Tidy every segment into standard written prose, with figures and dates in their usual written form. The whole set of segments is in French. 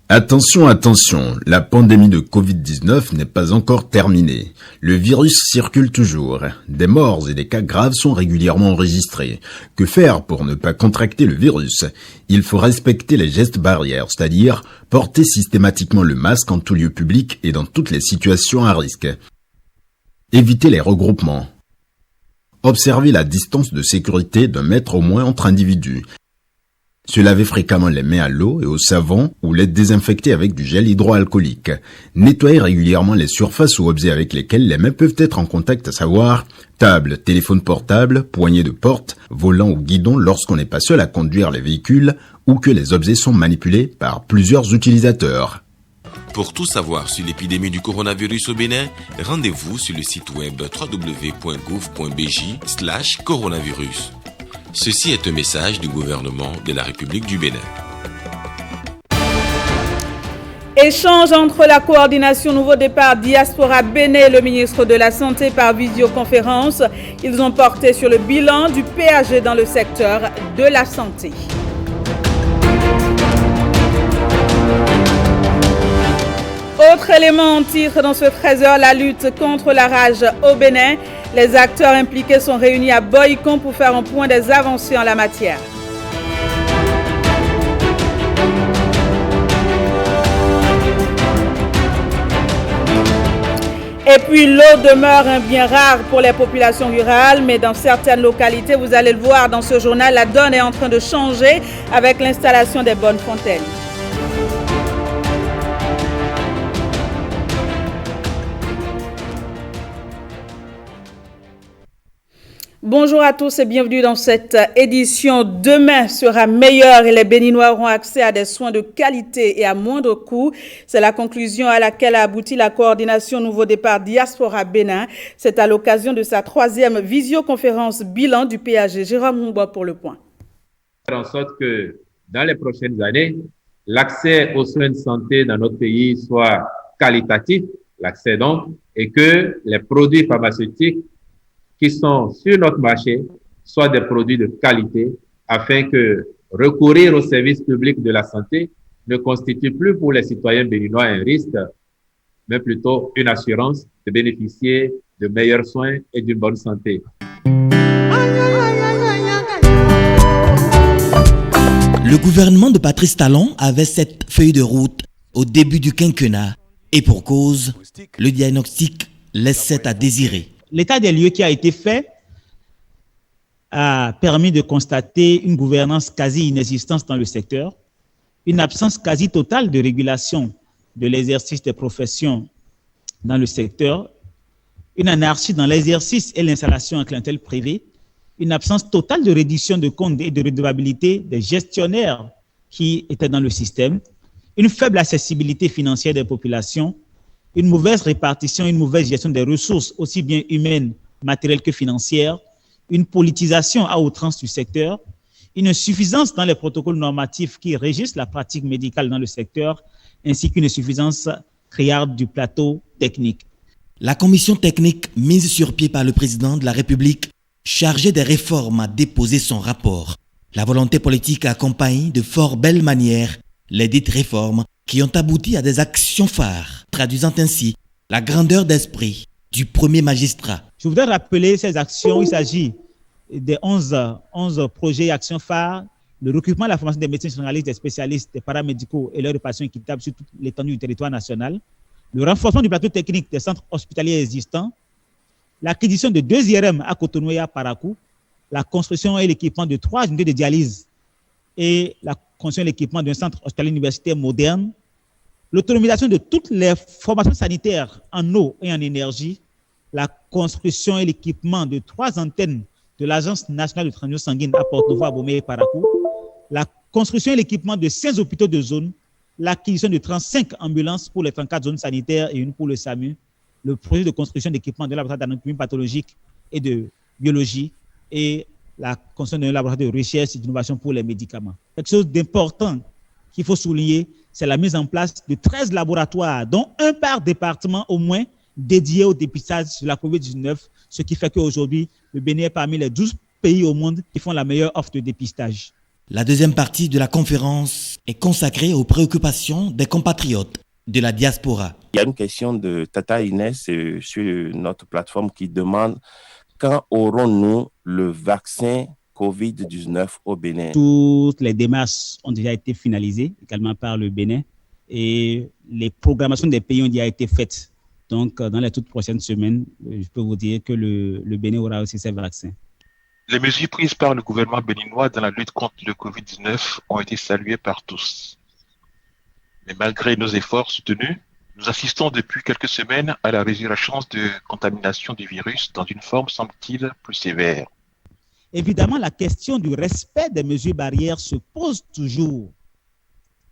Attention, attention, la pandémie de Covid-19 n'est pas encore terminée. Le virus circule toujours. Des morts et des cas graves sont régulièrement enregistrés. Que faire pour ne pas contracter le virus? Il faut respecter les gestes barrières, c'est-à-dire porter systématiquement le masque en tout lieu public et dans toutes les situations à risque. Éviter les regroupements. Observer la distance de sécurité d'1 mètre au moins entre individus. Se laver fréquemment les mains à l'eau et au savon ou les désinfecter avec du gel hydroalcoolique. Nettoyer régulièrement les surfaces ou objets avec lesquels les mains peuvent être en contact, à savoir table, téléphone portable, poignée de porte, volant ou guidon lorsqu'on n'est pas seul à conduire les véhicules ou que les objets sont manipulés par plusieurs utilisateurs. Pour tout savoir sur l'épidémie du coronavirus au Bénin, rendez-vous sur le site web www.gouv.bj/coronavirus. Ceci est un message du gouvernement de la République du Bénin. Échange entre la coordination Nouveau Départ Diaspora Bénin et le ministre de la Santé par visioconférence. Ils ont porté sur le bilan du PAG dans le secteur de la santé. Autre élément en titre dans ce 13h, la lutte contre la rage au Bénin. Les acteurs impliqués sont réunis à Boycon pour faire un point des avancées en la matière. Et puis l'eau demeure un bien rare pour les populations rurales, mais dans certaines localités, vous allez le voir dans ce journal, la donne est en train de changer avec l'installation des bonnes fontaines. Bonjour à tous et bienvenue dans cette édition. Demain sera meilleur et les Béninois auront accès à des soins de qualité et à moindre coût. C'est la conclusion à laquelle a abouti la coordination Nouveau Départ Diaspora Bénin. C'est à l'occasion de sa 3e visioconférence bilan du PAG. Jérôme Mouba pour le point. Faire en sorte que dans les prochaines années, l'accès aux soins de santé dans notre pays soit qualitatif, l'accès donc, et que les produits pharmaceutiques qui sont sur notre marché soient des produits de qualité afin que recourir aux services publics de la santé ne constitue plus pour les citoyens béninois un risque, mais plutôt une assurance de bénéficier de meilleurs soins et d'une bonne santé. Le gouvernement de Patrice Talon avait cette feuille de route au début du quinquennat et pour cause, le diagnostic laissait à désirer. L'état des lieux qui a été fait a permis de constater une gouvernance quasi inexistante dans le secteur, une absence quasi totale de régulation de l'exercice des professions dans le secteur, une anarchie dans l'exercice et l'installation en clientèle privée, une absence totale de reddition de comptes et de redevabilité des gestionnaires qui étaient dans le système, une faible accessibilité financière des populations, une mauvaise répartition, une mauvaise gestion des ressources, aussi bien humaines, matérielles que financières, une politisation à outrance du secteur, une insuffisance dans les protocoles normatifs qui régissent la pratique médicale dans le secteur, ainsi qu'une insuffisance criarde du plateau technique. La commission technique mise sur pied par le président de la République, chargée des réformes, a déposé son rapport. La volonté politique accompagne de fort belle manière les dites réformes qui ont abouti à des actions phares, traduisant ainsi la grandeur d'esprit du premier magistrat. Je voudrais rappeler ces actions. Il s'agit des 11 projets et actions phares, le recrutement et la formation des médecins généralistes, des spécialistes, des paramédicaux et leur répartition équitable sur toute l'étendue du territoire national, le renforcement du plateau technique des centres hospitaliers existants, l'acquisition de 2 IRM à Cotonou et à Parakou, la construction et l'équipement de 3 unités de dialyse et la construction et l'équipement d'un centre hospitalier universitaire moderne, l'autonomisation de toutes les formations sanitaires en eau et en énergie, la construction et l'équipement de 3 antennes de l'Agence nationale de transfusion sanguine à Porto-Novo, Abomey et Parakou, la construction et l'équipement de 16 hôpitaux de zone, l'acquisition de 35 ambulances pour les 34 zones sanitaires et une pour le SAMU, le projet de construction d'équipements de laboratoire d'anatomie pathologique et de biologie et la construction d'un laboratoire de recherche et d'innovation pour les médicaments. Quelque chose d'important qu'il faut souligner, c'est la mise en place de 13 laboratoires, dont un par département au moins, dédiés au dépistage de la COVID-19, ce qui fait qu'aujourd'hui, le Bénin est parmi les 12 pays au monde qui font la meilleure offre de dépistage. La deuxième partie de la conférence est consacrée aux préoccupations des compatriotes de la diaspora. Il y a une question de Tata Inès sur notre plateforme qui demande quand aurons-nous le vaccin COVID-19 au Bénin? Toutes les démarches ont déjà été finalisées également par le Bénin et les programmations des pays ont déjà été faites. Donc, dans les toutes prochaines semaines, je peux vous dire que le Bénin aura aussi ses vaccins. Les mesures prises par le gouvernement béninois dans la lutte contre le Covid-19 ont été saluées par tous. Mais malgré nos efforts soutenus, nous assistons depuis quelques semaines à la résurgence de contamination du virus dans une forme, semble-t-il, plus sévère. Évidemment, la question du respect des mesures barrières se pose toujours.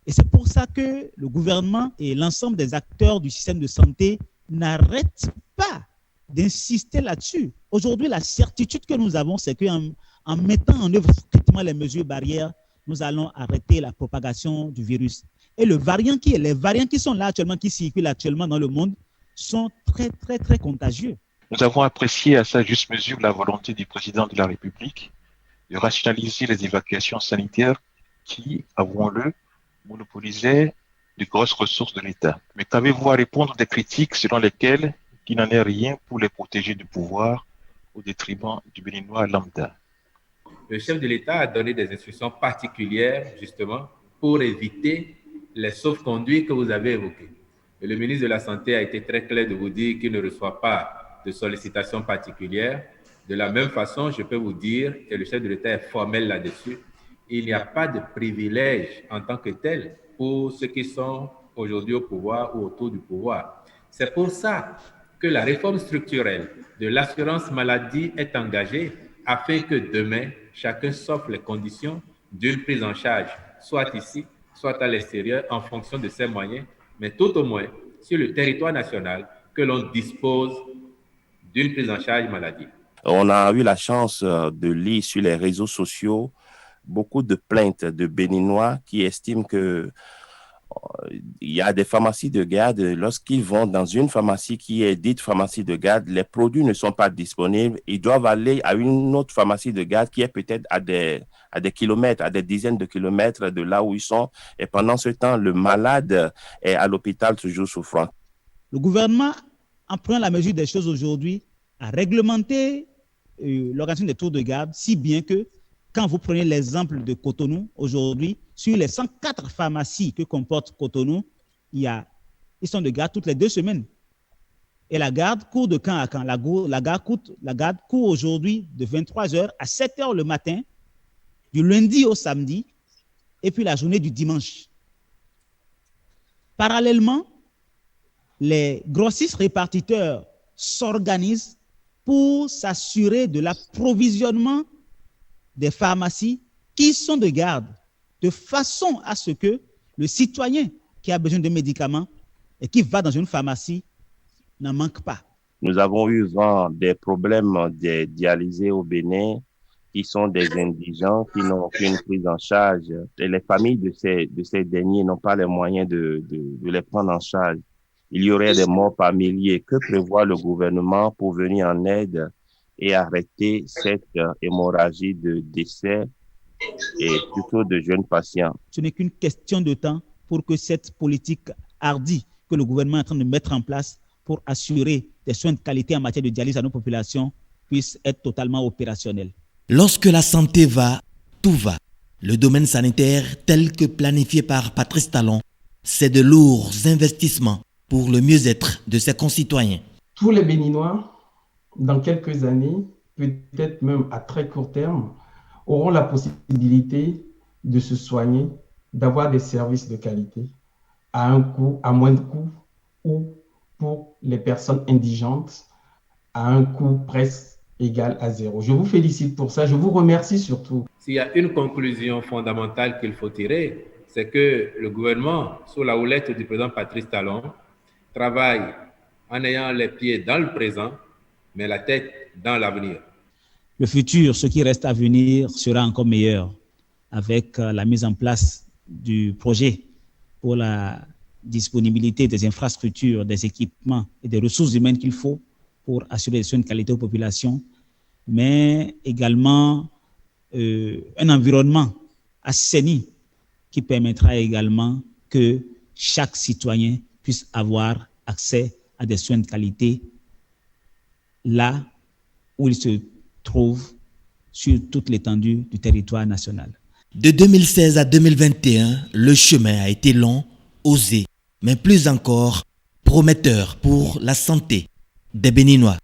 Et c'est pour ça que le gouvernement et l'ensemble des acteurs du système de santé n'arrêtent pas d'insister là-dessus. Aujourd'hui, la certitude que nous avons, c'est qu'en mettant en œuvre strictement les mesures barrières, nous allons arrêter la propagation du virus. Et les variants qui sont là actuellement, qui circulent actuellement dans le monde, sont très, très, très contagieux. Nous avons apprécié à sa juste mesure la volonté du président de la République de rationaliser les évacuations sanitaires qui, avouons-le, monopolisaient de grosses ressources de l'État. Mais qu'avez-vous à répondre des critiques selon lesquelles il n'en est rien pour les protéger du pouvoir au détriment du Béninois lambda? Le chef de l'État a donné des instructions particulières, justement, pour éviter les sauf-conduits que vous avez évoqués. Et le ministre de la Santé a été très clair de vous dire qu'il ne reçoit pas de sollicitations particulières. De la même façon, je peux vous dire que le chef de l'État est formel là-dessus. Il n'y a pas de privilège en tant que tel pour ceux qui sont aujourd'hui au pouvoir ou autour du pouvoir. C'est pour ça que la réforme structurelle de l'assurance maladie est engagée afin que demain, chacun s'offre les conditions d'une prise en charge, soit ici, soit à l'extérieur, en fonction de ses moyens, mais tout au moins sur le territoire national, que l'on dispose d'une prise en charge maladie. On a eu la chance de lire sur les réseaux sociaux beaucoup de plaintes de Béninois qui estiment que il y a des pharmacies de garde. Lorsqu'ils vont dans une pharmacie qui est dite pharmacie de garde, les produits ne sont pas disponibles. Ils doivent aller à une autre pharmacie de garde qui est peut-être à des kilomètres, à des dizaines de kilomètres de là où ils sont. Et pendant ce temps, le malade est à l'hôpital toujours souffrant. Le gouvernement, en prenant la mesure des choses aujourd'hui, a réglementé l'organisation des tours de garde, si bien que quand vous prenez l'exemple de Cotonou, aujourd'hui, sur les 104 pharmacies que comporte Cotonou, ils sont de garde toutes les 2 semaines. Et la garde court de quand à quand? La garde court aujourd'hui de 23h à 7h le matin, du lundi au samedi, et puis la journée du dimanche. Parallèlement, les grossistes répartiteurs s'organisent pour s'assurer de l'approvisionnement des pharmacies qui sont de garde, de façon à ce que le citoyen qui a besoin de médicaments et qui va dans une pharmacie n'en manque pas. Nous avons eu vent des problèmes des dialysés au Bénin, qui sont des indigents, qui n'ont aucune prise en charge. Et les familles de ces derniers n'ont pas les moyens de les prendre en charge. Il y aurait des morts par milliers. Que prévoit le gouvernement pour venir en aide et arrêter cette hémorragie de décès et surtout de jeunes patients? Ce n'est qu'une question de temps pour que cette politique hardie que le gouvernement est en train de mettre en place pour assurer des soins de qualité en matière de dialyse à nos populations puisse être totalement opérationnelle. Lorsque la santé va, tout va. Le domaine sanitaire tel que planifié par Patrice Talon, c'est de lourds investissements pour le mieux-être de ses concitoyens. Tous les Béninois, dans quelques années, peut-être même à très court terme, auront la possibilité de se soigner, d'avoir des services de qualité à un coût, à moins de coût, ou pour les personnes indigentes, à un coût presque égal à 0. Je vous félicite pour ça. Je vous remercie surtout. S'il y a une conclusion fondamentale qu'il faut tirer, c'est que le gouvernement, sous la houlette du président Patrice Talon, travaille en ayant les pieds dans le présent, mais la tête dans l'avenir. Le futur, ce qui reste à venir, sera encore meilleur avec la mise en place du projet pour la disponibilité des infrastructures, des équipements et des ressources humaines qu'il faut pour assurer des soins de qualité aux populations, mais également un environnement assaini qui permettra également que chaque citoyen puisse avoir accès à des soins de qualité là où il se trouve sur toute l'étendue du territoire national. De 2016 à 2021, le chemin a été long, osé, mais plus encore prometteur pour la santé des Béninois.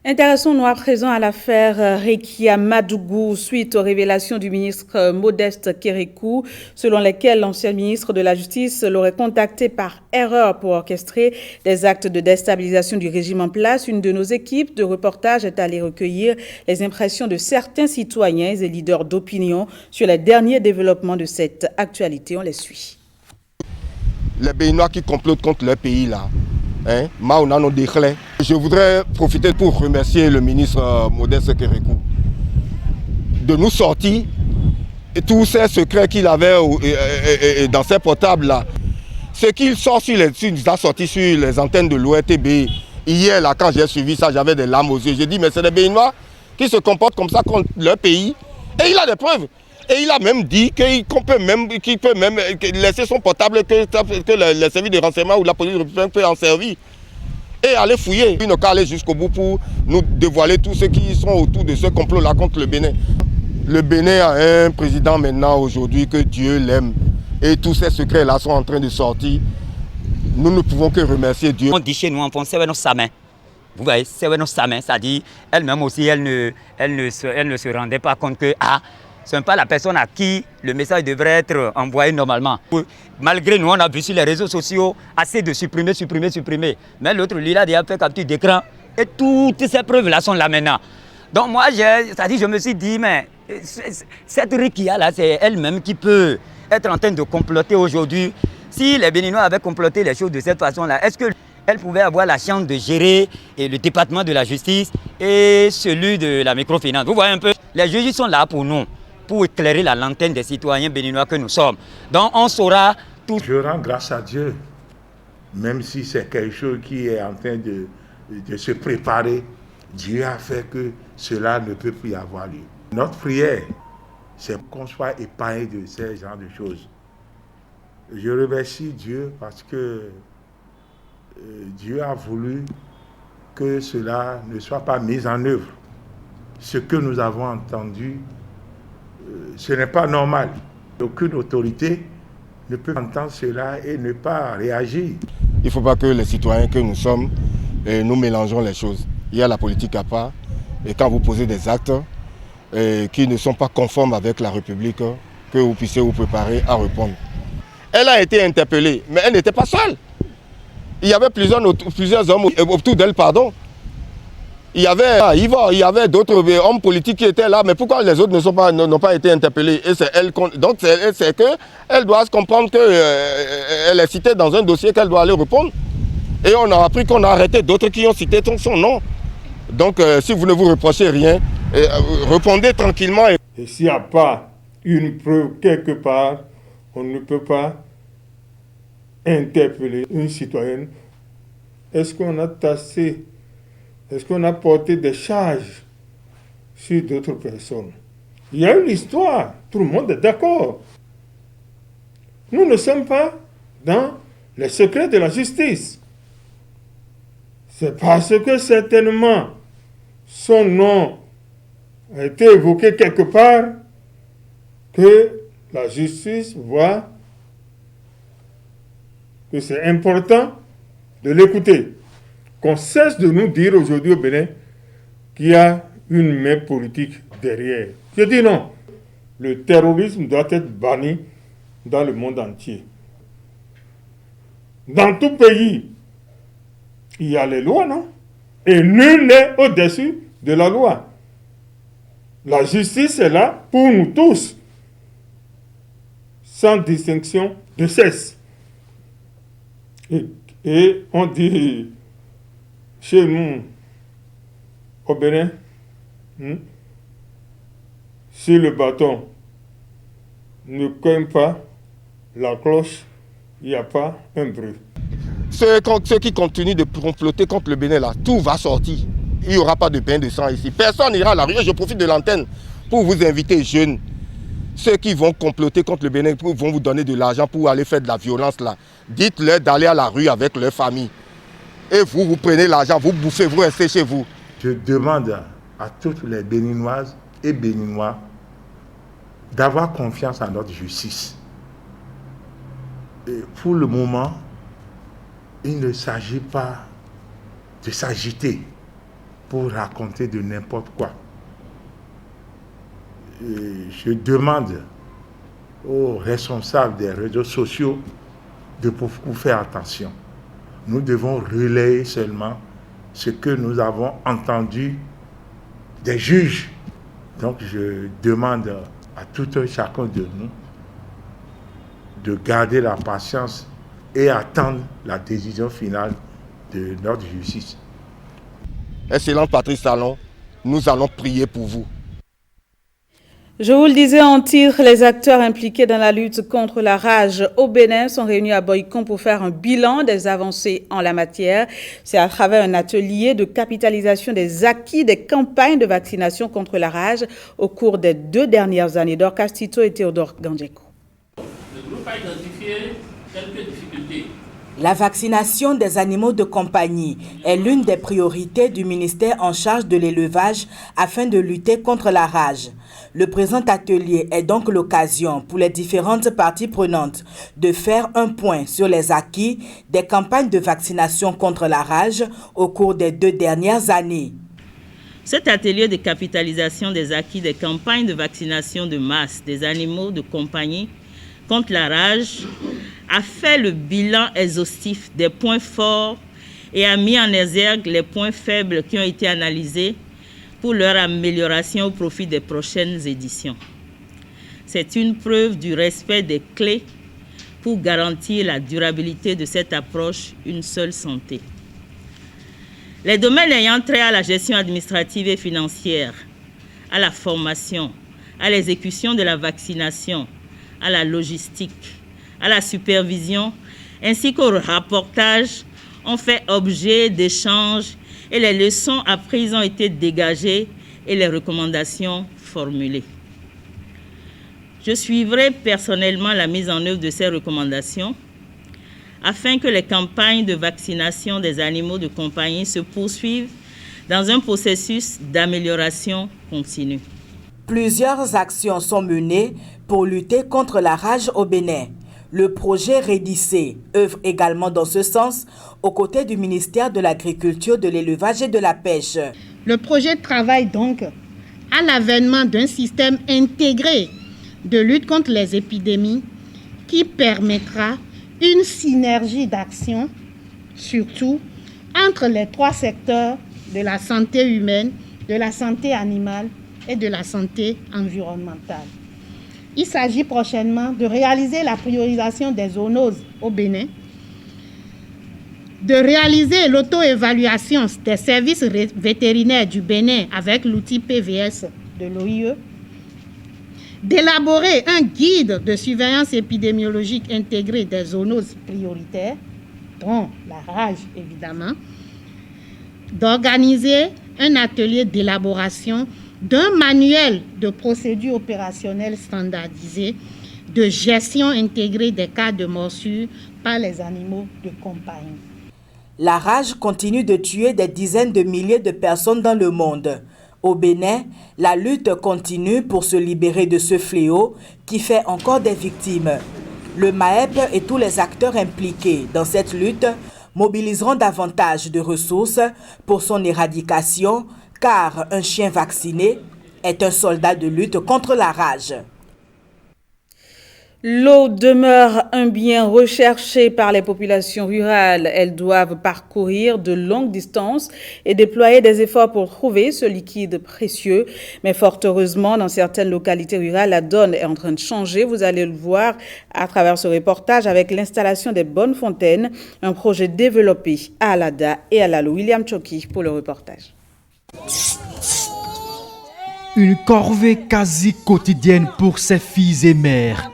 Intéressons-nous à présent à l'affaire Rekia Madougou suite aux révélations du ministre Modeste Kérékou, selon lesquelles l'ancien ministre de la Justice l'aurait contacté par erreur pour orchestrer des actes de déstabilisation du régime en place. Une de nos équipes de reportage est allée recueillir les impressions de certains citoyens et leaders d'opinion sur les derniers développements de cette actualité. On les suit. Les Béninois qui complotent contre leur pays là. Je voudrais profiter pour remercier le ministre Modeste Kérékou de nous sortir et tous ces secrets qu'il avait dans ses portables là. Ce qu'il sort a sorti sur les antennes de l'ORTB. Hier là, quand j'ai suivi ça, j'avais des larmes aux yeux. J'ai dit mais c'est des Béninois qui se comportent comme ça contre leur pays. Et il a des preuves. Et il a même dit qu'il peut même laisser son portable, que les services de renseignement ou la police peut en servir. Et aller fouiller. Il n'a qu'à aller jusqu'au bout pour nous dévoiler tous ceux qui sont autour de ce complot-là contre le Bénin. Le Bénin a un président maintenant aujourd'hui que Dieu l'aime. Et tous ces secrets-là sont en train de sortir. Nous ne pouvons que remercier Dieu. On dit chez nous en France, c'est nos mains. Vous voyez, c'est nos mains. C'est-à-dire, elle-même aussi, elle ne se rendait pas compte que ce n'est pas la personne à qui le message devrait être envoyé normalement. Malgré nous, on a vu sur les réseaux sociaux assez de supprimer. Mais l'autre, lui, il a déjà fait capture d'écran. Et toutes ces preuves-là sont là maintenant. Donc moi, je me suis dit, mais cette Rekia-là, c'est elle-même qui peut être en train de comploter aujourd'hui. Si les Béninois avaient comploté les choses de cette façon-là, est-ce qu'elle pouvait avoir la chance de gérer le département de la justice et celui de la microfinance? Vous voyez un peu, les juges sont là pour nous, pour éclairer la lanterne des citoyens béninois que nous sommes. Donc on saura tout. Je rends grâce à Dieu, même si c'est quelque chose qui est en train de se préparer. Dieu a fait que cela ne peut plus avoir lieu. Notre prière, c'est qu'on soit épargné de ces genres de choses. Je remercie Dieu parce que Dieu a voulu que cela ne soit pas mis en œuvre. Ce que nous avons entendu, ce n'est pas normal. Aucune autorité ne peut entendre cela et ne pas réagir. Il ne faut pas que les citoyens que nous sommes, nous mélangeons les choses. Il y a la politique à part. Et quand vous posez des actes qui ne sont pas conformes avec la République, que vous puissiez vous préparer à répondre. Elle a été interpellée, mais elle n'était pas seule. Il y avait plusieurs hommes autour d'elle, pardon. Il y avait Yvan, il y avait d'autres hommes politiques qui étaient là, mais pourquoi les autres n'ont pas été interpellés? Et c'est elle, donc c'est qu'elle doit se comprendre qu'elle est citée dans un dossier qu'elle doit aller répondre. Et on a appris qu'on a arrêté d'autres qui ont cité son nom. Donc si vous ne vous reprochez rien, répondez tranquillement. Et s'il n'y a pas une preuve quelque part, on ne peut pas interpeller une citoyenne. Est-ce qu'on a tassé, est-ce qu'on a porté des charges sur d'autres personnes? Il y a une histoire, tout le monde est d'accord. Nous ne sommes pas dans les secrets de la justice. C'est parce que certainement son nom a été évoqué quelque part que la justice voit que c'est important de l'écouter. Qu'on cesse de nous dire aujourd'hui au Bénin qu'il y a une main politique derrière. Je dis non. Le terrorisme doit être banni dans le monde entier. Dans tout pays, il y a les lois, non? Et nul n'est au-dessus de la loi. La justice est là pour nous tous, sans distinction de sexe. Et on dit chez nous, au Bénin, si le bâton ne cogne pas la cloche, il n'y a pas un bruit. Ceux qui continuent de comploter contre le Bénin, là, tout va sortir. Il n'y aura pas de bain de sang ici. Personne n'ira à la rue. Je profite de l'antenne pour vous inviter, jeunes. Ceux qui vont comploter contre le Bénin vont vous donner de l'argent pour aller faire de la violence là. Dites-leur d'aller à la rue avec leur famille. Et vous prenez l'argent, vous bouffez, vous restez chez vous. Je demande à toutes les Béninoises et Béninois d'avoir confiance en notre justice. Et pour le moment, il ne s'agit pas de s'agiter pour raconter de n'importe quoi. Et je demande aux responsables des réseaux sociaux de beaucoup faire attention. Nous devons relayer seulement ce que nous avons entendu des juges. Donc je demande à tout un chacun de nous de garder la patience et attendre la décision finale de notre justice. Excellent Patrice Talon, nous allons prier pour vous. Je vous le disais en titre, les acteurs impliqués dans la lutte contre la rage au Bénin sont réunis à Boycon pour faire un bilan des avancées en la matière. C'est à travers un atelier de capitalisation des acquis des campagnes de vaccination contre la rage au cours des 2 dernières années. Dorcas Tito et Théodore Gandjeko. Le groupe a identifié quelques difficultés. La vaccination des animaux de compagnie est l'une des priorités du ministère en charge de l'élevage afin de lutter contre la rage. Le présent atelier est donc l'occasion pour les différentes parties prenantes de faire un point sur les acquis des campagnes de vaccination contre la rage au cours des 2 dernières années. Cet atelier de capitalisation des acquis des campagnes de vaccination de masse des animaux de compagnie contre la rage a fait le bilan exhaustif des points forts et a mis en exergue les points faibles qui ont été analysés pour leur amélioration au profit des prochaines éditions. C'est une preuve du respect des clés pour garantir la durabilité de cette approche Une seule santé. Les domaines ayant trait à la gestion administrative et financière, à la formation, à l'exécution de la vaccination, à la logistique, à la supervision, ainsi qu'au rapportage, ont fait objet d'échanges et les leçons apprises ont été dégagées et les recommandations formulées. Je suivrai personnellement la mise en œuvre de ces recommandations afin que les campagnes de vaccination des animaux de compagnie se poursuivent dans un processus d'amélioration continue. Plusieurs actions sont menées pour lutter contre la rage au Bénin. Le projet Rédissé œuvre également dans ce sens aux côtés du ministère de l'Agriculture, de l'Élevage et de la Pêche. Le projet travaille donc à l'avènement d'un système intégré de lutte contre les épidémies qui permettra une synergie d'action, surtout entre les 3 secteurs de la santé humaine, de la santé animale et de la santé environnementale. Il s'agit prochainement de réaliser la priorisation des zoonoses au Bénin, de réaliser l'auto-évaluation des services vétérinaires du Bénin avec l'outil PVS de l'OIE, d'élaborer un guide de surveillance épidémiologique intégré des zoonoses prioritaires, dont la rage évidemment, d'organiser un atelier d'élaboration d'un manuel de procédures opérationnelles standardisées de gestion intégrée des cas de morsure par les animaux de compagnie. La rage continue de tuer des dizaines de milliers de personnes dans le monde. Au Bénin, la lutte continue pour se libérer de ce fléau qui fait encore des victimes. Le MAEP et tous les acteurs impliqués dans cette lutte mobiliseront davantage de ressources pour son éradication, car un chien vacciné est un soldat de lutte contre la rage. L'eau demeure un bien recherché par les populations rurales. Elles doivent parcourir de longues distances et déployer des efforts pour trouver ce liquide précieux. Mais fort heureusement, dans certaines localités rurales, la donne est en train de changer. Vous allez le voir à travers ce reportage avec l'installation des bonnes fontaines, un projet développé à Alada et à Lalo. William Choki pour le reportage. Une corvée quasi quotidienne pour ces filles et mères.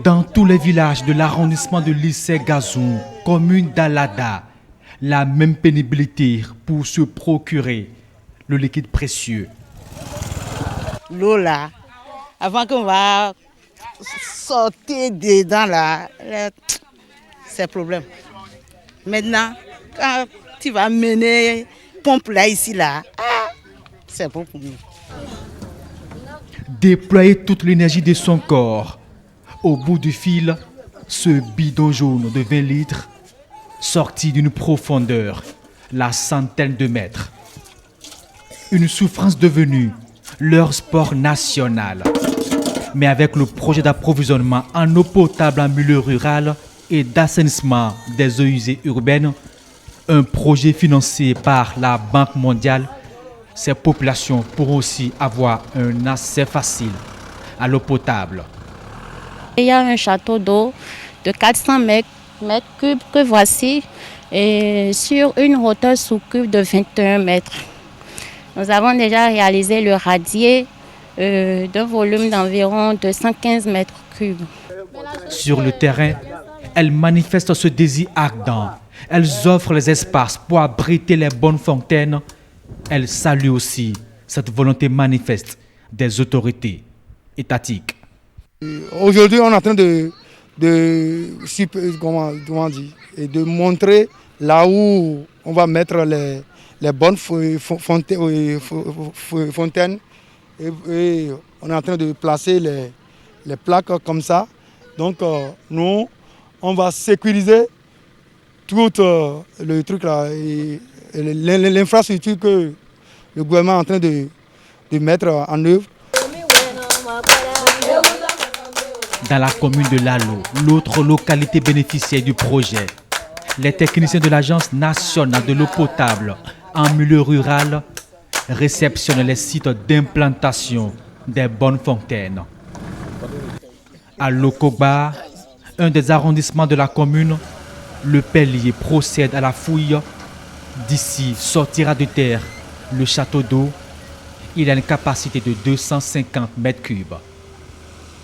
Dans tous les villages de l'arrondissement de Lissé-Gazou, commune d'Alada, la même pénibilité pour se procurer le liquide précieux. L'eau là, avant qu'on va sortir dedans là, c'est problème. Maintenant, quand tu vas mener pompe là, ici, là, c'est bon pour nous. Déployer toute l'énergie de son corps. Au bout du fil, ce bidon jaune de 20 litres, sorti d'une profondeur, la centaine de mètres. Une souffrance devenue leur sport national. Mais avec le projet d'approvisionnement en eau potable en milieu rural et d'assainissement des eaux usées urbaines, un projet financé par la Banque mondiale, ces populations pourront aussi avoir un accès facile à l'eau potable. Il y a un château d'eau de 400 mètres cubes que voici et sur une hauteur sous cube de 21 mètres. Nous avons déjà réalisé le radier d'un volume d'environ 215 mètres cubes. Sur le terrain, elles manifestent ce désir ardent. Elles offrent les espaces pour abriter les bonnes fontaines. Elles saluent aussi cette volonté manifeste des autorités étatiques. Aujourd'hui, on est en train de montrer là où on va mettre les bonnes fontaines. Et on est en train de placer les plaques comme ça. Donc nous, on va sécuriser tout le truc là, l'infrastructure que le gouvernement est en train de mettre en œuvre. Dans la commune de Lalo, l'autre localité bénéficiaire du projet, les techniciens de l'Agence nationale de l'eau potable en milieu rural réceptionnent les sites d'implantation des bonnes fontaines. À Lokogba, un des arrondissements de la commune, le pèlier procède à la fouille. D'ici sortira de terre le château d'eau. Il a une capacité de 250 mètres cubes.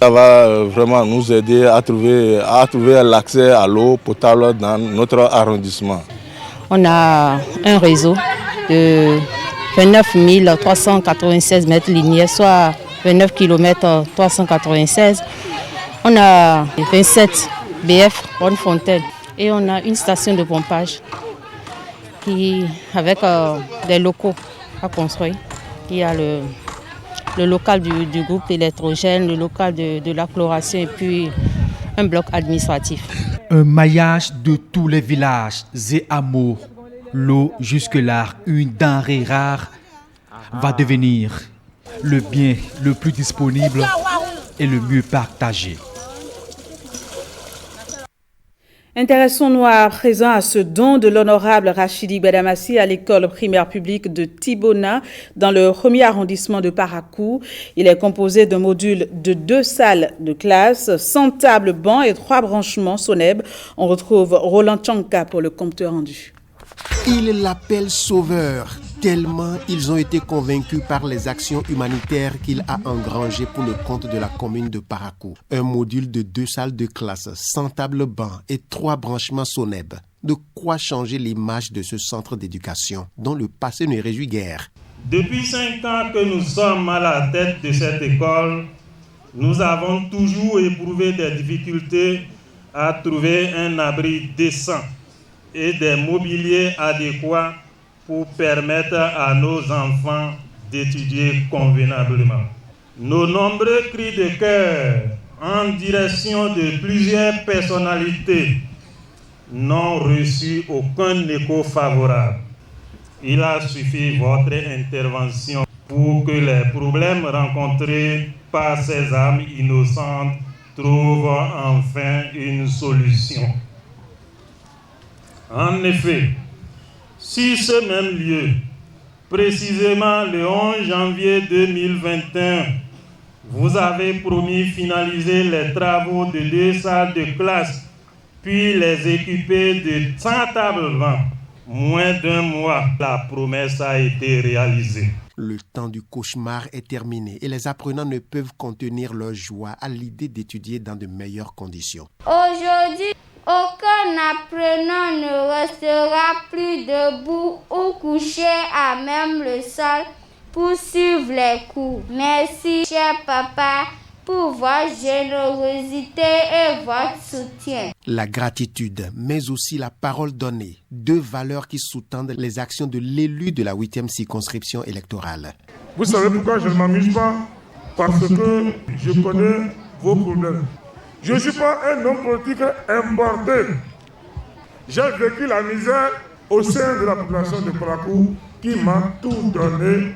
Ça va vraiment nous aider à trouver l'accès à l'eau potable dans notre arrondissement. On a un réseau de 29 396 mètres linéaires, soit 29 km 396. On a 27 BF bonne fontaine et on a une station de pompage qui, avec des locaux à construire. Il y a le local du groupe électrogène, le local de la chloration et puis un bloc administratif. Un maillage de tous les villages et hameaux. L'eau, jusque-là une denrée rare, va devenir le bien le plus disponible et le mieux partagé. Intéressons-nous à présent à ce don de l'honorable Rachidi Bedamassi à l'école primaire publique de Tibona dans le 1er arrondissement de Parakou. Il est composé d'un module de 2 salles de classe, 100 tables bancs et 3 branchements SONEB. On retrouve Roland Tchanka pour le compte rendu. Ils l'appellent sauveur, tellement ils ont été convaincus par les actions humanitaires qu'il a engrangées pour le compte de la commune de Parakou. Un module de 2 salles de classe, 100 tables bancs et 3 branchements SONEB. De quoi changer l'image de ce centre d'éducation, dont le passé ne réjouit guère. Depuis 5 ans que nous sommes à la tête de cette école, nous avons toujours éprouvé des difficultés à trouver un abri décent et des mobiliers adéquats pour permettre à nos enfants d'étudier convenablement. Nos nombreux cris de cœur en direction de plusieurs personnalités n'ont reçu aucun écho favorable. Il a suffi votre intervention pour que les problèmes rencontrés par ces âmes innocentes trouvent enfin une solution. En effet, sur ce même lieu, précisément le 11 janvier 2021, vous avez promis finaliser les travaux de 2 salles de classe, puis les équiper de 100 tables bancs. Moins d'1 mois, la promesse a été réalisée. Le temps du cauchemar est terminé et les apprenants ne peuvent contenir leur joie à l'idée d'étudier dans de meilleures conditions. Aujourd'hui, aucun apprenant ne restera plus debout ou couché à même le sol pour suivre les cours. Merci, cher papa pour votre générosité et votre soutien. La gratitude, mais aussi la parole donnée, deux valeurs qui sous-tendent les actions de l'élu de la 8e circonscription électorale. Vous savez pourquoi je ne m'amuse pas? Parce que je connais vos problèmes. Je ne suis pas un homme politique importé. J'ai vécu la misère au sein de la population de Parakou qui m'a tout donné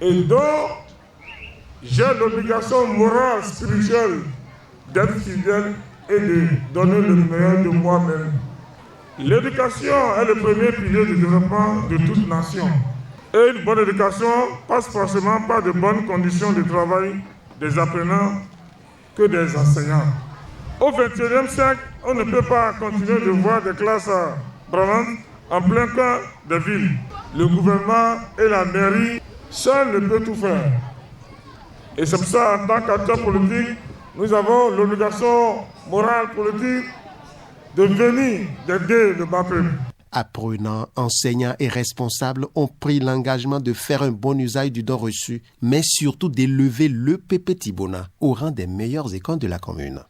et dont j'ai l'obligation morale, spirituelle d'être fidèle et de donner le meilleur de moi-même. L'éducation est le premier pilier du développement de toute nation. Et une bonne éducation passe forcément par de bonnes conditions de travail des apprenants que des enseignants. Au XXIe siècle, on ne peut pas continuer de voir des classes branlantes en plein cœur des villes. Le gouvernement et la mairie, seuls ne peuvent tout faire. Et c'est pour ça, en tant qu'acteurs politiques, nous avons l'obligation morale politique de venir d'aider le bas peuple. Apprenants, enseignants et responsables ont pris l'engagement de faire un bon usage du don reçu, mais surtout d'élever le PP Tibona au rang des meilleures écoles de la commune.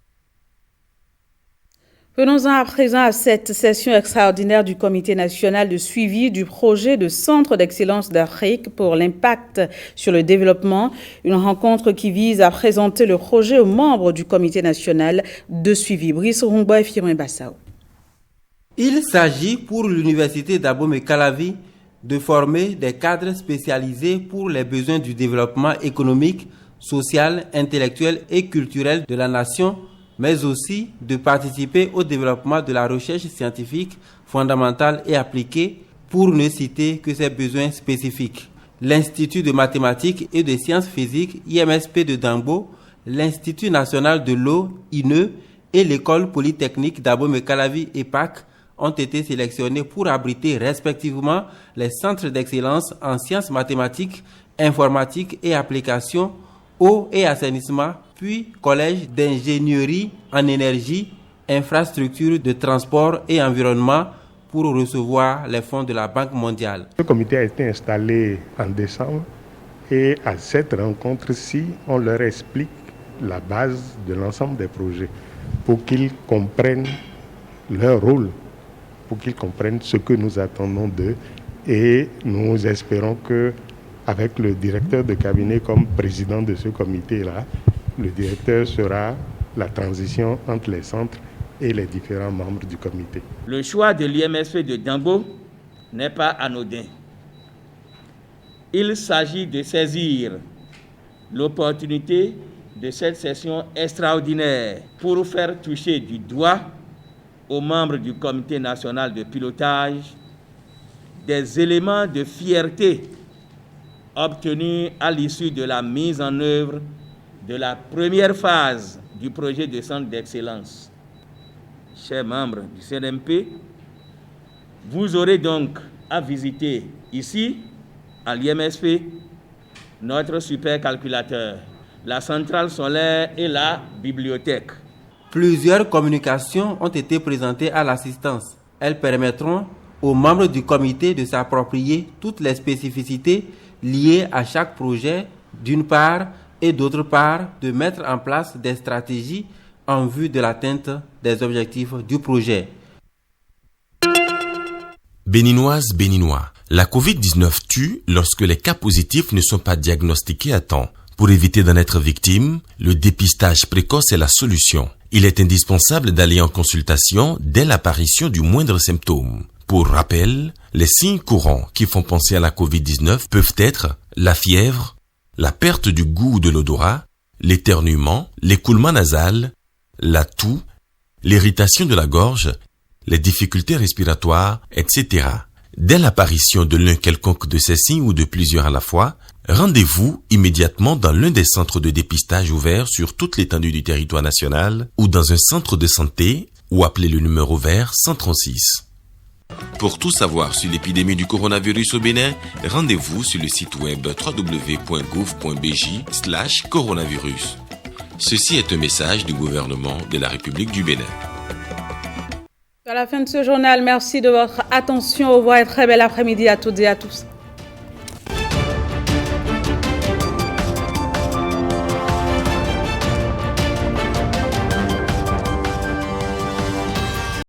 Venons-en à présent à cette session extraordinaire du Comité national de suivi du projet de Centre d'excellence d'Afrique pour l'impact sur le développement, une rencontre qui vise à présenter le projet aux membres du Comité national de suivi. Brice Rungba et Firin Bassao. Il s'agit pour l'Université d'Abomey-Calavi de former des cadres spécialisés pour les besoins du développement économique, social, intellectuel et culturel de la nation, mais aussi de participer au développement de la recherche scientifique fondamentale et appliquée, pour ne citer que ses besoins spécifiques. L'Institut de mathématiques et de sciences physiques IMSP de Dambo, l'Institut national de l'eau INE et l'École polytechnique d'Abomey-Calavi EPAC ont été sélectionnés pour abriter respectivement les centres d'excellence en sciences mathématiques, informatique et applications, eau et assainissement, puis collège d'ingénierie en énergie, infrastructures de transport et environnement pour recevoir les fonds de la Banque mondiale. Le comité a été installé en décembre et à cette rencontre-ci, on leur explique la base de l'ensemble des projets pour qu'ils comprennent leur rôle, pour qu'ils comprennent ce que nous attendons d'eux, et nous espérons que avec le directeur de cabinet comme président de ce comité-là, le directeur sera la transition entre les centres et les différents membres du comité. Le choix de l'IMSP de Dambo n'est pas anodin. Il s'agit de saisir l'opportunité de cette session extraordinaire pour faire toucher du doigt aux membres du comité national de pilotage des éléments de fierté obtenus à l'issue de la mise en œuvre de la première phase du projet de centre d'excellence. Chers membres du CNMP, vous aurez donc à visiter ici, à l'IMSP, notre supercalculateur, la centrale solaire et la bibliothèque. Plusieurs communications ont été présentées à l'assistance. Elles permettront aux membres du comité de s'approprier toutes les spécificités liées à chaque projet, d'une part, et d'autre part, de mettre en place des stratégies en vue de l'atteinte des objectifs du projet. Béninoises, Béninois, la Covid-19 tue lorsque les cas positifs ne sont pas diagnostiqués à temps. Pour éviter d'en être victime, le dépistage précoce est la solution. Il est indispensable d'aller en consultation dès l'apparition du moindre symptôme. Pour rappel, les signes courants qui font penser à la Covid-19 peuvent être la fièvre, la perte du goût ou de l'odorat, l'éternuement, l'écoulement nasal, la toux, l'irritation de la gorge, les difficultés respiratoires, etc. Dès l'apparition de l'un quelconque de ces signes ou de plusieurs à la fois, rendez-vous immédiatement dans l'un des centres de dépistage ouverts sur toute l'étendue du territoire national ou dans un centre de santé ou appelez le numéro vert 136. Pour tout savoir sur l'épidémie du coronavirus au Bénin, rendez-vous sur le site web www.gouv.bj/coronavirus. Ceci est un message du gouvernement de la République du Bénin. À la fin de ce journal, merci de votre attention. Au revoir et très bel après-midi à toutes et à tous.